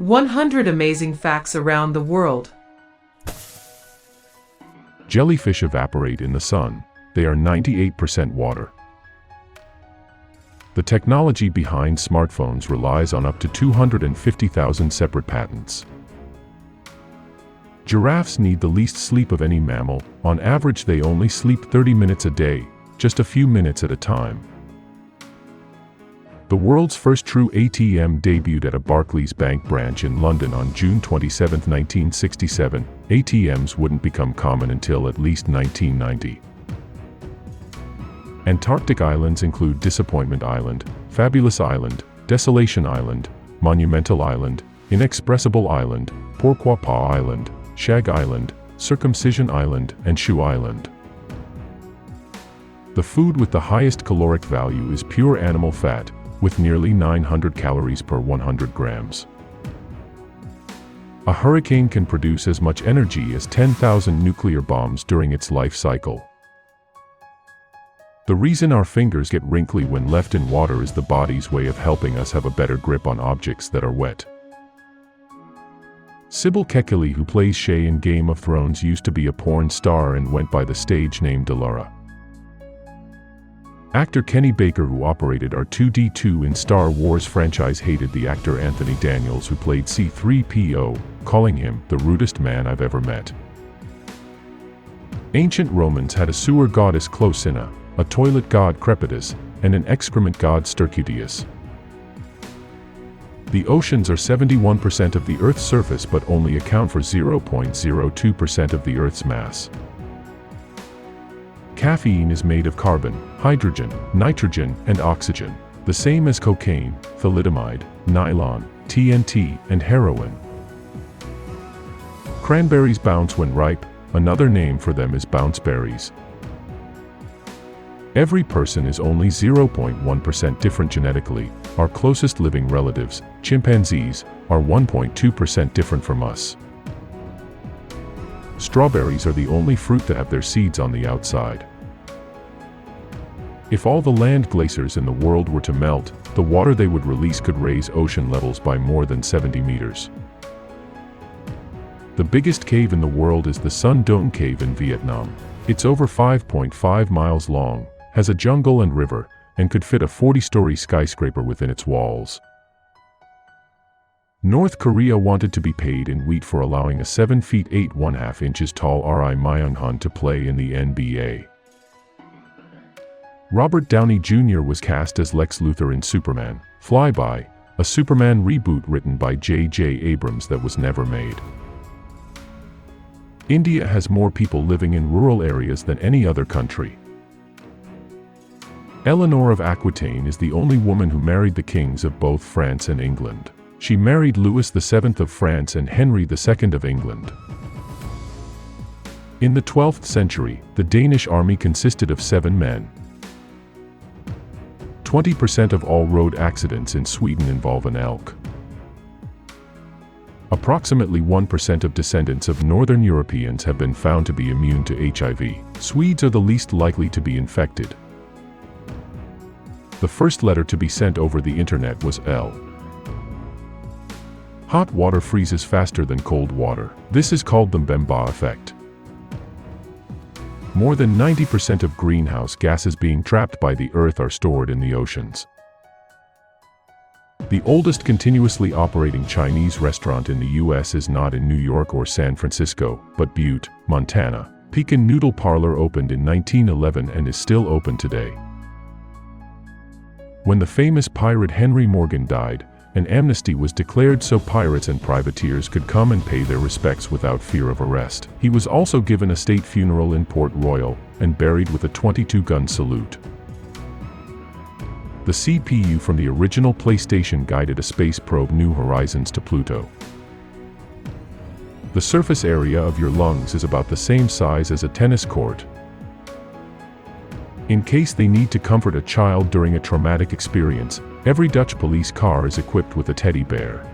100 amazing facts around the world. Jellyfish evaporate in the sun. They are 98% water. The technology behind smartphones relies on up to 250,000 separate patents. Giraffes need the least sleep of any mammal. On average, they only sleep 30 minutes a day, just a few minutes at a time. The world's first true ATM debuted at a Barclays Bank branch in London on June 27, 1967. ATMs wouldn't become common until at least 1990. Antarctic islands include Disappointment Island, Fabulous Island, Desolation Island, Monumental Island, Inexpressible Island, Pourquoi Pas Island, Shag Island, Circumcision Island, and Shoe Island. The food with the highest caloric value is pure animal fat, with nearly 900 calories per 100 grams. A hurricane can produce as much energy as 10,000 nuclear bombs during its life cycle. The reason our fingers get wrinkly when left in water is the body's way of helping us have a better grip on objects that are wet. Sybil Kekili, who plays Shay in Game of Thrones, used to be a porn star and went by the stage name Delara. Actor Kenny Baker, who operated R2-D2 in Star Wars franchise, hated the actor Anthony Daniels, who played C-3PO, calling him the rudest man I've ever met. Ancient Romans had a sewer goddess Clocina, a toilet god Crepitus, and an excrement god Stercutius. The oceans are 71% of the Earth's surface but only account for 0.02% of the Earth's mass. Caffeine is made of carbon, hydrogen, nitrogen, and oxygen, the same as cocaine, thalidomide, nylon, TNT, and heroin. Cranberries bounce when ripe. Another name for them is bounce berries. Every person is only 0.1% different genetically. Our closest living relatives, chimpanzees, are 1.2% different from us. Strawberries are the only fruit that have their seeds on the outside. If all the land glaciers in the world were to melt, the water they would release could raise ocean levels by more than 70 meters. The biggest cave in the world is the Sun Dome Cave in Vietnam. It's over 5.5 miles long, has a jungle and river, and could fit a 40-story skyscraper within its walls. North Korea wanted to be paid in wheat for allowing a 7 feet 8 1/2 inches tall Ri Myung-hun to play in the NBA. Robert Downey Jr. was cast as Lex Luthor in Superman, Flyby, a Superman reboot written by J.J. Abrams that was never made. India has more people living in rural areas than any other country. Eleanor of Aquitaine is the only woman who married the kings of both France and England. She married Louis VII of France and Henry II of England. In the 12th century, the Danish army consisted of 7 men. 20% of all road accidents in Sweden involve an elk. Approximately 1% of descendants of Northern Europeans have been found to be immune to HIV. Swedes are the least likely to be infected. The first letter to be sent over the internet was L. Hot water freezes faster than cold water. This is called the Mbemba effect. More than 90% of greenhouse gases being trapped by the Earth are stored in the oceans. The oldest continuously operating Chinese restaurant in the U.S. is not in New York or San Francisco, but Butte, Montana. Pekin Noodle Parlor opened in 1911 and is still open today. When the famous pirate Henry Morgan died, an amnesty was declared so pirates and privateers could come and pay their respects without fear of arrest. He was also given a state funeral in Port Royal and buried with a 22-gun salute. The CPU from the original PlayStation guided a space probe New Horizons to Pluto. The surface area of your lungs is about the same size as a tennis court. In case they need to comfort a child during a traumatic experience, every Dutch police car is equipped with a teddy bear.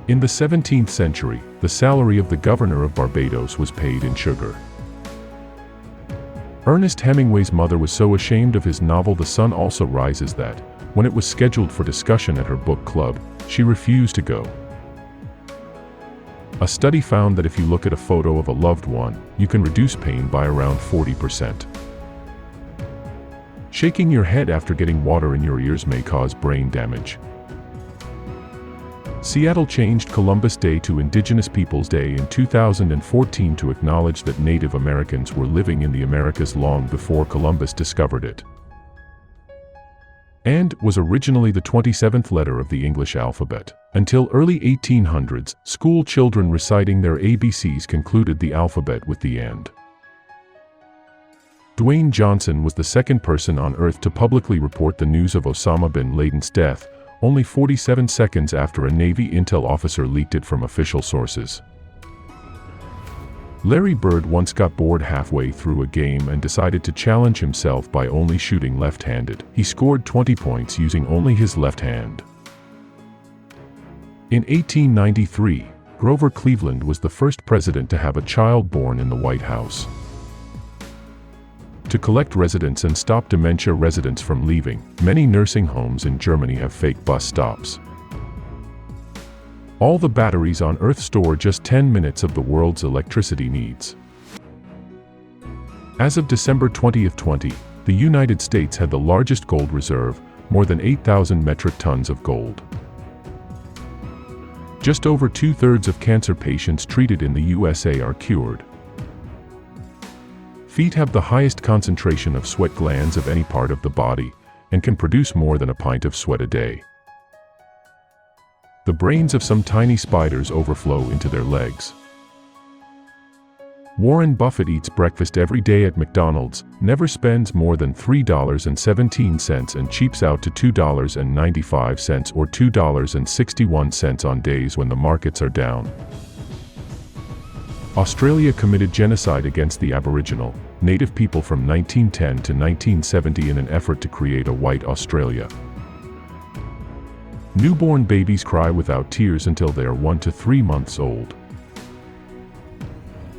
In the 17th century, the salary of the governor of Barbados was paid in sugar. Ernest Hemingway's mother was so ashamed of his novel The Sun Also Rises that, When it was scheduled for discussion at her book club, she refused to go. A study found that if you look at a photo of a loved one, you can reduce pain by around 40%. Shaking your head after getting water in your ears may cause brain damage. Seattle changed Columbus Day to Indigenous Peoples Day in 2014 to acknowledge that Native Americans were living in the Americas long before Columbus discovered it. And was originally the 27th letter of the English alphabet. Until early 1800s, school children reciting their ABCs concluded the alphabet with the and. Dwayne Johnson was the second person on Earth to publicly report the news of Osama bin Laden's death, only 47 seconds after a Navy intel officer leaked it from official sources. Larry Bird once got bored halfway through a game and decided to challenge himself by only shooting left-handed. He scored 20 points using only his left hand. In 1893, Grover Cleveland was the first president to have a child born in the White House. To collect residents and stop dementia residents from leaving, many nursing homes in Germany have fake bus stops. All the batteries on Earth store just 10 minutes of the world's electricity needs. As of December 2020, the United States had the largest gold reserve, more than 8,000 metric tons of gold. Just over 2/3 of cancer patients treated in the USA are cured. Feet have the highest concentration of sweat glands of any part of the body, and can produce more than a pint of sweat a day. The brains of some tiny spiders overflow into their legs. Warren Buffett eats breakfast every day at McDonald's, never spends more than $3.17 and cheaps out to $2.95 or $2.61 on days when the markets are down. Australia committed genocide against the Aboriginal, native people from 1910 to 1970 in an effort to create a white Australia. Newborn babies cry without tears until they are 1 to 3 months old.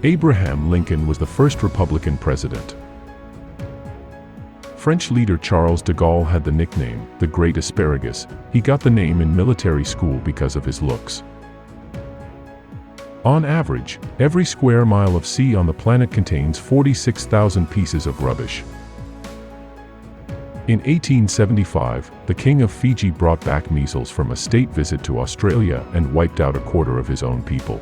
Abraham Lincoln was the first Republican president. French leader Charles de Gaulle had the nickname, the Great Asparagus. He got the name in military school because of his looks. On average, every square mile of sea on the planet contains 46,000 pieces of rubbish. In 1875, the King of Fiji brought back measles from a state visit to Australia and wiped out a quarter of his own people.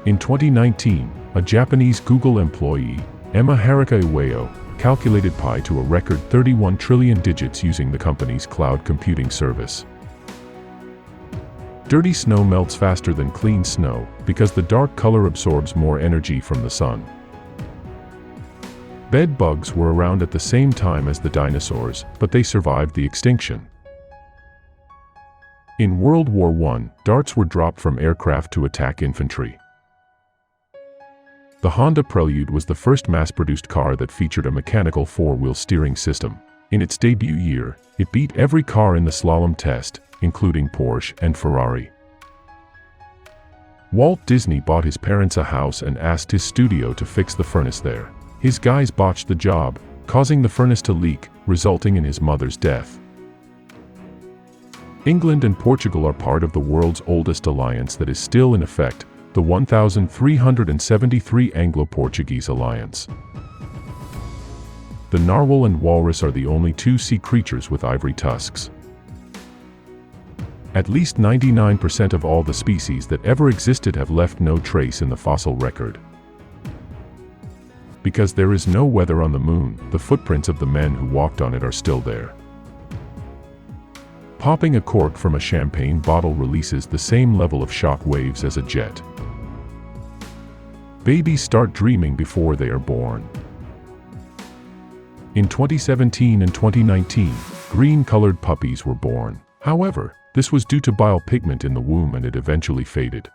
In 2019, a Japanese Google employee, Emma Haruka Iwao, calculated pi to a record 31 trillion digits using the company's cloud computing service. Dirty snow melts faster than clean snow because the dark color absorbs more energy from the sun. Bed bugs were around at the same time as the dinosaurs, but they survived the extinction. In World War I, darts were dropped from aircraft to attack infantry. The Honda Prelude was the first mass-produced car that featured a mechanical four-wheel steering system. In its debut year, it beat every car in the slalom test, including Porsche and Ferrari. Walt Disney bought his parents a house and asked his studio to fix the furnace there. His guys botched the job, causing the furnace to leak, resulting in his mother's death. England and Portugal are part of the world's oldest alliance that is still in effect, the 1373 Anglo-Portuguese alliance. The narwhal and walrus are the only two sea creatures with ivory tusks. At least 99% of all the species that ever existed have left no trace in the fossil record. Because there is no weather on the moon, the footprints of the men who walked on it are still there. Popping a cork from a champagne bottle releases the same level of shock waves as a jet. Babies start dreaming before they are born. In 2017 and 2019, green-colored puppies were born. However, this was due to bile pigment in the womb and it eventually faded.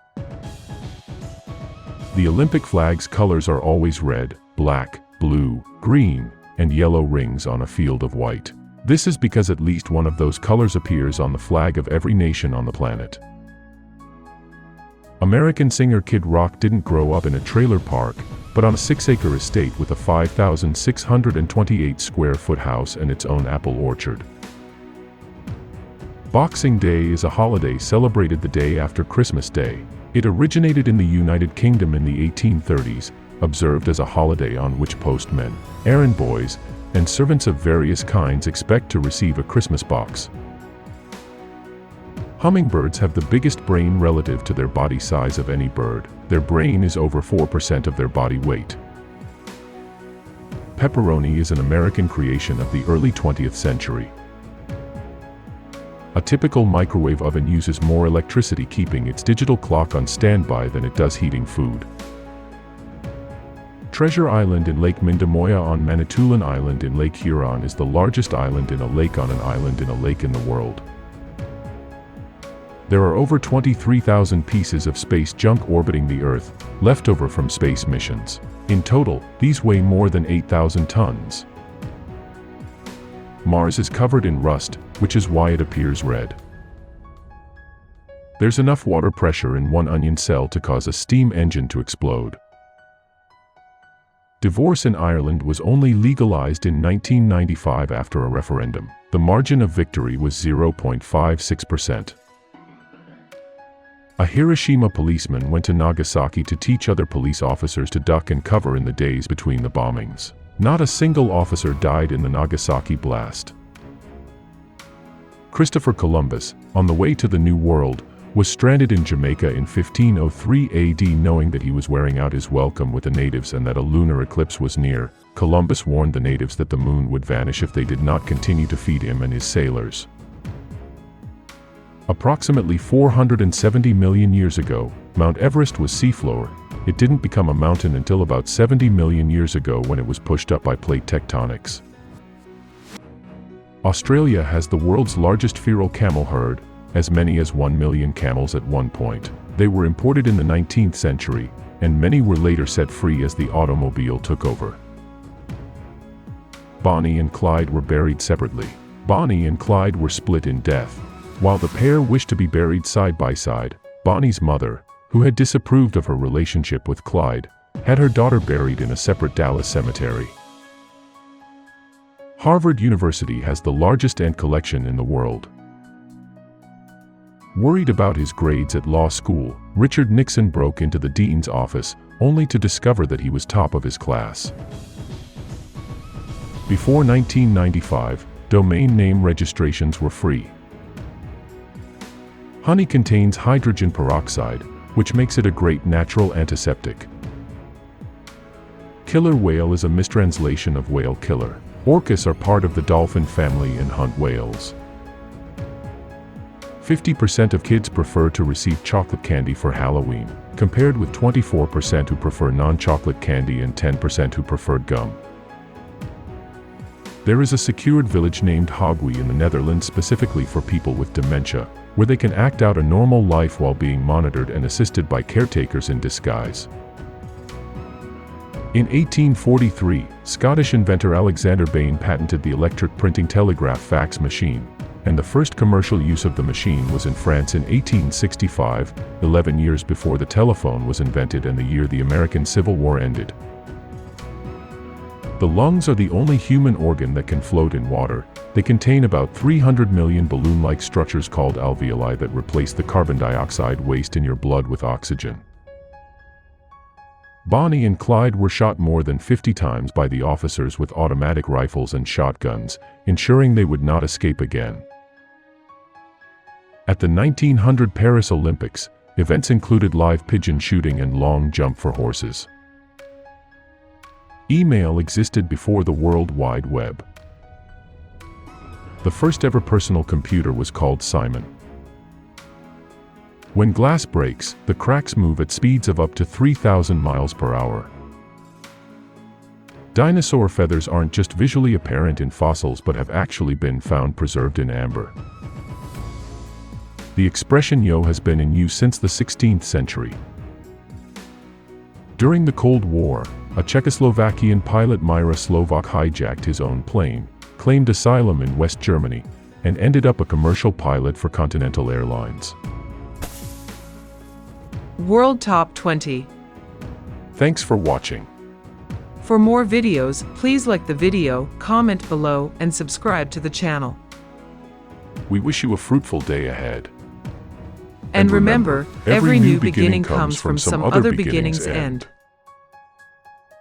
The Olympic flag's colors are always red, black, blue, green, and yellow rings on a field of white. This is because at least one of those colors appears on the flag of every nation on the planet. American singer Kid Rock didn't grow up in a trailer park, but on a 6-acre estate with a 5,628 square foot house and its own apple orchard. Boxing Day is a holiday celebrated the day after Christmas Day. It originated in the United Kingdom in the 1830s, observed as a holiday on which postmen, errand boys, and servants of various kinds expect to receive a Christmas box. Hummingbirds have the biggest brain relative to their body size of any bird. Their brain is over 4% of their body weight. Pepperoni is an American creation of the early 20th century. A typical microwave oven uses more electricity keeping its digital clock on standby than it does heating food. Treasure Island in Lake Mindamoya on Manitoulin Island in Lake Huron is the largest island in a lake on an island in a lake in the world. There are over 23,000 pieces of space junk orbiting the Earth, left over from space missions. In total, these weigh more than 8,000 tons. Mars is covered in rust, which is why it appears red. There's enough water pressure in one onion cell to cause a steam engine to explode. Divorce in Ireland was only legalized in 1995 after a referendum. The margin of victory was 0.56%. A Hiroshima policeman went to Nagasaki to teach other police officers to duck and cover in the days between the bombings. Not a single officer died in the Nagasaki blast. Christopher Columbus, on the way to the New World, was stranded in Jamaica in 1503 AD. Knowing that he was wearing out his welcome with the natives and that a lunar eclipse was near, Columbus warned the natives that the moon would vanish if they did not continue to feed him and his sailors. Approximately 470 million years ago, Mount Everest was seafloor. It didn't become a mountain until about 70 million years ago when it was pushed up by plate tectonics. Australia has the world's largest feral camel herd, as many as 1 million camels at one point. They were imported in the 19th century, and many were later set free as the automobile took over. Bonnie and Clyde were buried separately. Bonnie and Clyde were split in death. While the pair wished to be buried side by side, Bonnie's mother, who had disapproved of her relationship with Clyde, had her daughter buried in a separate Dallas cemetery. Harvard University has the largest ant collection in the world. Worried about his grades at law school, Richard Nixon broke into the dean's office, only to discover that he was top of his class. Before 1995, domain name registrations were free. Honey contains hydrogen peroxide, which makes it a great natural antiseptic. Killer whale is a mistranslation of whale killer. Orcas are part of the dolphin family and hunt whales. 50% of kids prefer to receive chocolate candy for Halloween, compared with 24% who prefer non-chocolate candy and 10% who preferred gum. There is a secured village named Hogwe in the Netherlands specifically for people with dementia, where they can act out a normal life while being monitored and assisted by caretakers in disguise. In 1843, Scottish inventor Alexander Bain patented the electric printing telegraph fax machine, and the first commercial use of the machine was in France in 1865, 11 years before the telephone was invented and the year the American Civil War ended. The lungs are the only human organ that can float in water. They contain about 300 million balloon-like structures called alveoli that replace the carbon dioxide waste in your blood with oxygen. Bonnie and Clyde were shot more than 50 times by the officers with automatic rifles and shotguns, ensuring they would not escape again. At the 1900 Paris Olympics, events included live pigeon shooting and long jump for horses. Email existed before the World Wide Web. The first ever personal computer was called Simon. When glass breaks, the cracks move at speeds of up to 3,000 miles per hour. Dinosaur feathers aren't just visually apparent in fossils but have actually been found preserved in amber. The expression "yo" has been in use since the 16th century. During the Cold War, a Czechoslovakian pilot Mira Slovak hijacked his own plane, claimed asylum in West Germany, and ended up a commercial pilot for Continental Airlines. World Top 20. Thanks for watching. For more videos, please like the video, comment below, and subscribe to the channel. We wish you a fruitful day ahead. And remember, every new beginning comes from some other beginning's end.